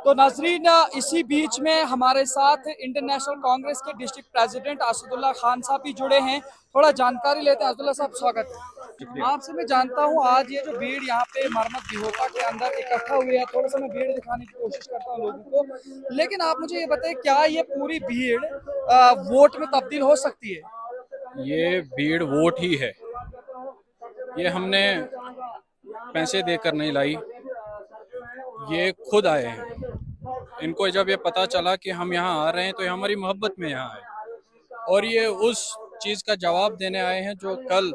तो नाजरीन, इसी बीच में हमारे साथ इंडियन नेशनल कांग्रेस के डिस्ट्रिक्ट प्रेसिडेंट असदुल्ला खान साहब भी जुड़े हैं। थोड़ा जानकारी लेते हैं। असदुल्ला साहब, स्वागत है आपसे। मैं जानता हूं आज ये जो भीड़ यहाँ पे मरमत विहोता के अंदर इकट्ठा हुई है, थोड़ा सा मैं भीड़ दिखाने की कोशिश करता हूँ लोगों को, लेकिन आप मुझे ये बताएं, क्या ये पूरी भीड़ वोट में तब्दील हो सकती है? ये भीड़ वोट ही है। ये हमने पैसे देकर नहीं लाई, ये खुद आए हैं। इनको जब ये पता चला कि हम यहाँ आ रहे हैं तो ये हमारी मोहब्बत में यहाँ आए और ये उस चीज़ का जवाब देने आए हैं जो कल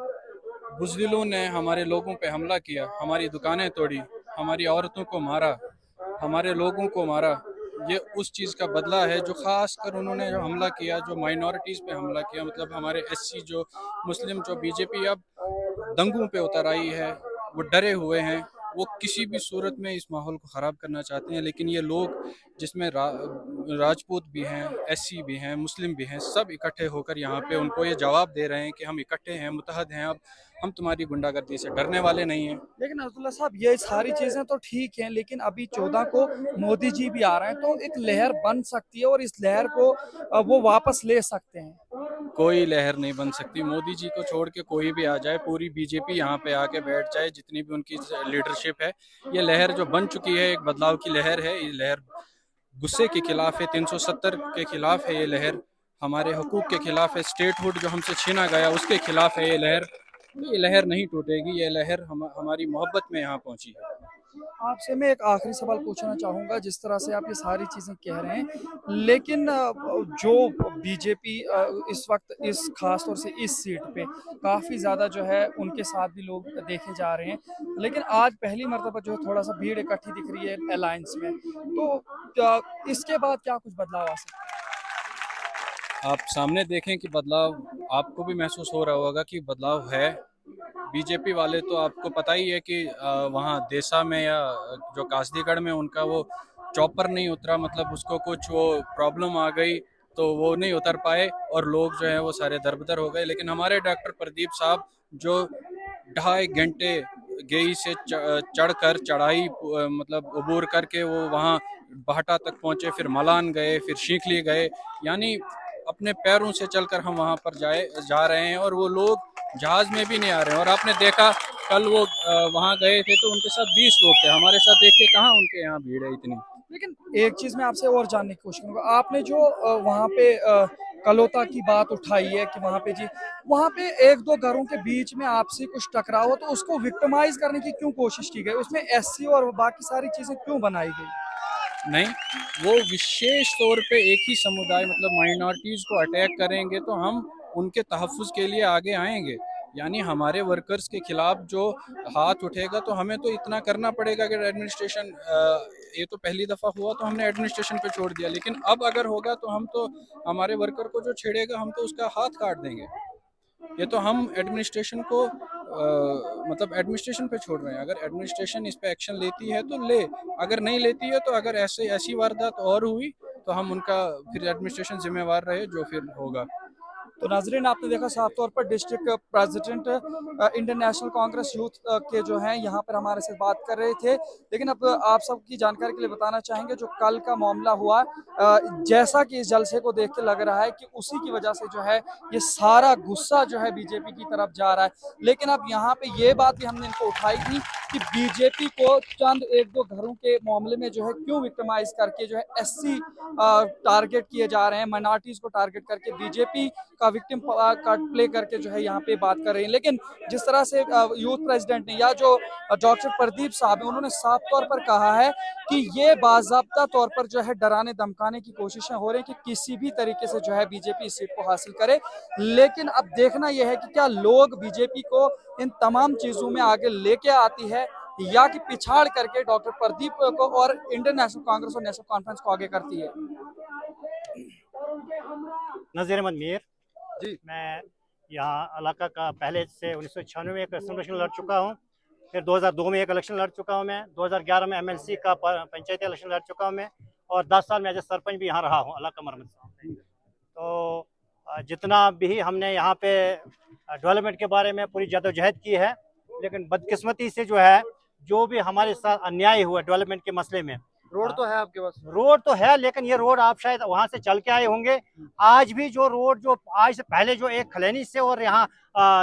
बुज़दिलों ने हमारे लोगों पे हमला किया, हमारी दुकानें तोड़ी, हमारी औरतों को मारा, हमारे लोगों को मारा। ये उस चीज़ का बदला है जो ख़ास कर उन्होंने जो हमला किया, जो माइनॉरिटीज़ पे हमला किया, मतलब हमारे एससी, जो मुस्लिम, जो बीजेपी अब दंगों पे उतर आई है, वो डरे हुए हैं। वो किसी भी सूरत में इस माहौल को ख़राब करना चाहते हैं, लेकिन ये लोग जिसमें राजपूत भी हैं, एससी भी हैं, मुस्लिम भी हैं, सब इकट्ठे होकर यहाँ पे उनको ये जवाब दे रहे हैं कि हम इकट्ठे हैं, मुत्तहद हैं, अब हम तुम्हारी गुंडागर्दी से डरने वाले नहीं हैं। लेकिन अब्दुल्ला साहब, ये सारी चीजें तो ठीक हैं, लेकिन अभी 14 को मोदी जी भी आ रहे हैं, तो एक लहर बन सकती है और इस लहर को वो वापस ले सकते हैं। कोई लहर नहीं बन सकती। मोदी जी को छोड़ के कोई भी आ जाए, पूरी बीजेपी यहाँ पे आके बैठ जाए, जितनी भी उनकी लीडरशिप है, ये लहर जो बन चुकी है, एक बदलाव की लहर है। ये लहर गुस्से के खिलाफ है, 370 के खिलाफ है ये लहर, हमारे हकूक़ के खिलाफ है, स्टेटहुड जो हमसे छीना गया उसके खिलाफ है ये लहर। ये लहर नहीं टूटेगी, ये लहर हमारी मोहब्बत में यहाँ पहुँची है। आपसे मैं एक आखिरी सवाल पूछना चाहूँगा। जिस तरह से आप ये सारी चीज़ें कह रहे हैं, लेकिन जो बीजेपी इस वक्त इस खास तौर से इस सीट पे काफ़ी ज़्यादा जो है उनके साथ भी लोग देखे जा रहे हैं, लेकिन आज पहली मर्तबा जो है थोड़ा सा भीड़ इकट्ठी दिख रही है अलायंस में, तो इसके बाद क्या कुछ बदलाव आ सकता है? आप सामने देखें कि बदलाव आपको भी महसूस हो रहा होगा कि बदलाव है। बीजेपी वाले तो आपको पता ही है कि वहाँ देसा में या जो कासदीगढ़ में उनका वो चॉपर नहीं उतरा, मतलब उसको कुछ वो प्रॉब्लम आ गई तो वो नहीं उतर पाए और लोग जो है वो सारे दरबदर हो गए। लेकिन हमारे डॉक्टर प्रदीप साहब जो 2.5 घंटे गेई से चढ़कर चढ़ाई मतलब अबूर करके वो वहाँ बाहटा तक पहुँचे, फिर मलान गए, फिर शीखली गए, यानी अपने पैरों से चलकर हम वहाँ पर जा रहे हैं। और वो लोग जहाज में भी नहीं आ रहे हैं। और आपने देखा कल वो वहाँ गए थे तो उनके साथ 20 लोग थे, हमारे साथ देखिए कहाँ उनके यहाँ भीड़ है इतनी। लेकिन एक चीज मैं आपसे और जानने की कोशिश करूंगा। आपने जो वहाँ पे कलोता की बात उठाई है कि वहाँ पे एक दो घरों के बीच में आपसी कुछ टकराव हो, तो उसको विक्टिमाइज करने की क्यों कोशिश की गई? उसमें एससी और बाकी सारी चीजें क्यों बनाई गई? नहीं, वो विशेष तौर पे एक ही समुदाय, मतलब माइनॉरिटीज़ को अटैक करेंगे तो हम उनके तहफ़्फ़ुज़ के लिए आगे आएंगे। यानी हमारे वर्कर्स के खिलाफ जो हाथ उठेगा तो हमें तो इतना करना पड़ेगा कि एडमिनिस्ट्रेशन, ये तो पहली दफ़ा हुआ तो हमने एडमिनिस्ट्रेशन पे छोड़ दिया, लेकिन अब अगर होगा तो हम तो हमारे वर्कर को जो छेड़ेगा हम तो उसका हाथ काट देंगे। ये तो हम एडमिनिस्ट्रेशन को मतलब एडमिनिस्ट्रेशन पे छोड़ रहे हैं। अगर एडमिनिस्ट्रेशन इस पे एक्शन लेती है तो ले, अगर नहीं लेती है तो अगर ऐसी वारदात और हुई तो हम उनका फिर एडमिनिस्ट्रेशन जिम्मेवार रहे जो फिर होगा। तो नाजरीन, आपने देखा साफ तौर पर district president Indian national Congress youth के जो हैं यहाँ पर हमारे से बात कर रहे थे। लेकिन अब आप सबकी जानकारी के लिए बताना चाहेंगे, जो कल का मामला हुआ, जैसा कि इस जलसे को देख के लग रहा है कि उसी की वजह से जो है ये सारा गुस्सा जो है बीजेपी की तरफ जा रहा है। लेकिन अब यहाँ पे ये बात भी हमने इनको उठाई थी कि बीजेपी को चंद एक दो घरों के मामले में जो है क्यों विक्टिमाइज करके जो है एससी टारगेट किए जा रहे हैं, माइनॉरिटीज को टारगेट करके बीजेपी का विक्टिम कार्ड प्ले करके जो है यहाँ पे बात कर रही है। लेकिन जिस तरह से यूथ प्रेसिडेंट ने या जो डॉक्टर प्रदीप साहब है, उन्होंने साफ तौर पर कहा है कि ये बाज़ाब्ता तौर पर जो है डराने धमकाने की कोशिशें हो रही हैं कि किसी भी तरीके से जो है बीजेपी इस सीट को हासिल करे। लेकिन अब देखना यह है कि क्या लोग बीजेपी को इन तमाम चीजों में आगे लेके आती है या कि पिछाड़ करके डॉक्टर प्रदीप को और इंडियन नेशनल कांग्रेस और नेशनल कॉन्फ्रेंस को आगे करती है। नज़ीर अहमद मीर जी, मैं यहाँ इलाका का पहले से 1996 में एक इलेक्शन लड़ चुका हूँ, फिर 2002 में एक इलेक्शन लड़ चुका हूँ मैं, 2011 में एमएलसी का पंचायती इलेक्शन लड़ चुका हूँ मैं, और 10 साल में एज ए सरपंच भी यहाँ रहा हूँ इलाका मरमत से। तो जितना भी हमने यहाँ पे डेवलपमेंट के बारे में पूरी जद्दोजहद की है, लेकिन बदकिस्मती से जो है जो भी हमारे साथ अन्याय हुआ डेवलपमेंट के मसले में, रोड तो है आपके पास? रोड तो है, लेकिन ये रोड आप शायद वहां से चल के आए होंगे। आज भी जो रोड जो आज से पहले जो एक खलैनी से और यहाँ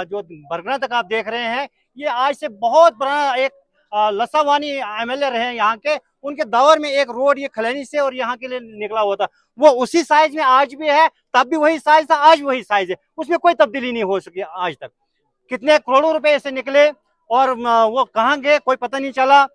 जो बरगना तक आप देख रहे हैं, ये आज से बहुत पुराना एक लसावानी एमएलए रहे हैं यहाँ के, उनके दौर में एक रोड ये खलैनी से और यहाँ के लिए निकला हुआ था। वो उसी साइज में आज भी है, तब भी वही साइज था, आज वही साइज है, उसमें कोई तब्दीली नहीं हो सकी आज तक। कितने करोड़ों रुपए ऐसे निकले और वो कहाँ गए कोई पता नहीं चला।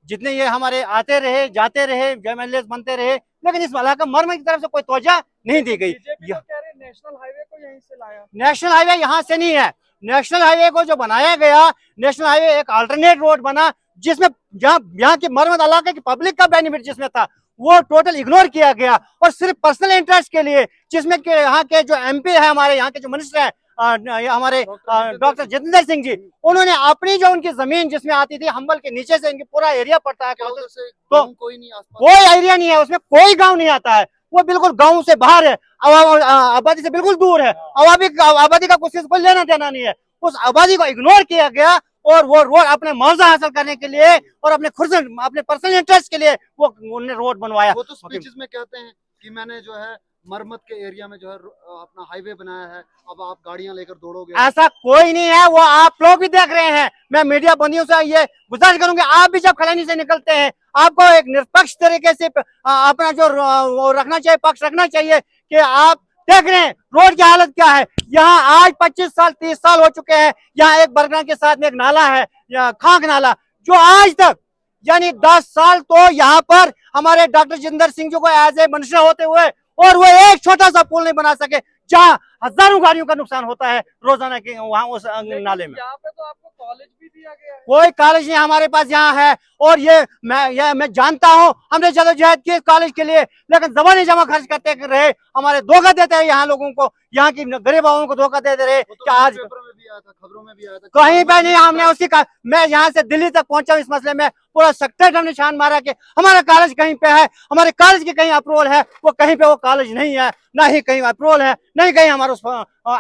जितने ये हमारे आते रहे जाते रहे, एमएलए बनते रहे, लेकिन इस इलाका मरम्मत की तरफ से कोई तवज्जो नहीं दी गई। बीजेपी तो कह रहे हैं नेशनल हाईवे को यहीं से लाया। नेशनल हाईवे यहाँ से नहीं है। नेशनल हाईवे को जो बनाया गया, नेशनल हाईवे एक अल्टरनेट रोड बना, जिसमें जहाँ यहाँ की मरम्मत इलाके की पब्लिक का बेनिफिट जिसमें था, वो टोटल इग्नोर किया गया और सिर्फ पर्सनल इंटरेस्ट के लिए, जिसमें कि यहाँ के जो एमपी है, हमारे यहाँ के जो मिनिस्टर है हमारे डॉक्टर जितेंद्र सिंह जी, उन्होंने अपनी जो उनकी जमीन जिसमें आती थी हम्बल के नीचे से, इनकी पूरा एरिया पड़ता है, तो कोई नहीं आसपास, कोई एरिया नहीं है उसमें, कोई गांव नहीं आता है, वो बिल्कुल गांव से बाहर है, आबादी से बिल्कुल दूर है। आबादी का कुछ कोई लेना देना नहीं है। उस आबादी को इग्नोर किया गया और वो रोड अपने मुआवजा हासिल करने के लिए और अपने खुद अपने पर्सनल इंटरेस्ट के लिए वो उन्होंने रोड बनवाया। वो तो स्पीचेस में कहते हैं कि मैंने जो है मरम्मत के एरिया में जो है अपना हाईवे बनाया है, अब आप गाड़ियां लेकर दौड़ोगे। ऐसा कोई नहीं है, वो आप लोग भी देख रहे हैं। मैं मीडिया बंदियों से ये गुजारिश करूंगी, आप भी जब खलैनी से निकलते हैं, आपको एक निष्पक्ष तरीके से अपना जो वो रखना चाहिए, पक्ष रखना चाहिए कि आप देख रहे हैं रोड की हालत क्या है। यहाँ आज 25 साल 30 साल हो चुके हैं, यहाँ एक बरगना के साथ में एक नाला है, खाक नाला, जो आज तक यानी 10 साल तो यहाँ पर हमारे डॉक्टर जितेंद्र सिंह जी को एज ए मिनिस्टर होते हुए और वो एक छोटा सा पुल नहीं बना सके, जहाँ हजारों गाड़ियों का नुकसान होता है रोजाना के वहाँ उस नाले में। यहाँ पे तो आपको कॉलेज भी दिया गया है। कोई कॉलेज नहीं हमारे पास यहाँ है, और ये मैं जानता हूँ, हमने जदोजहद की कॉलेज के लिए, लेकिन जबानी जमा खर्च करते रहे, हमारे धोखा देते रहे यहाँ लोगों को, यहाँ की गरीब आवाम को धोखा देते रहे। तो कि आज पेपर में भी आया था, खबरों में भी आया था, कहीं पे नहीं, हमने उसकी मैं यहाँ से दिल्ली तक पहुंचा इस मसले में, पूरा सेक्टर हमने छान मारा कि हमारा कॉलेज कहीं पे है, हमारे कॉलेज की कहीं अप्रूवल है, वो कहीं पे वो कॉलेज नहीं है, ना ही कहीं अप्रूवल है, नहीं कहीं हमारा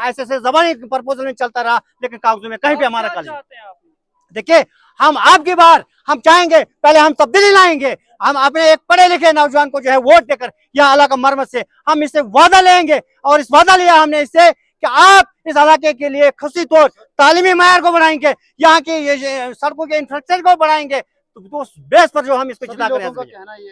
ऐसे जबानी प्रपोजल में चलता रहा, लेकिन कागजों में कहीं पे हमारा कॉलेज। देखिए, हम आपकी बार हम चाहेंगे, पहले हम तब्दीली लाएंगे, हम अपने एक पढ़े लिखे नौजवान को जो है वोट देकर यहाँ इलाका मरम्मत से हम इससे वादा लेंगे, और इस वादा लिया हमने इससे कि आप इस इलाके के लिए खुशी तौर तालीमी मयार को बढ़ाएंगे, यहाँ की सड़कों के इंफ्रास्ट्रक्चर को बढ़ाएंगे, तो उस बेस पर जो हम इसको जिता करें। कहना ये है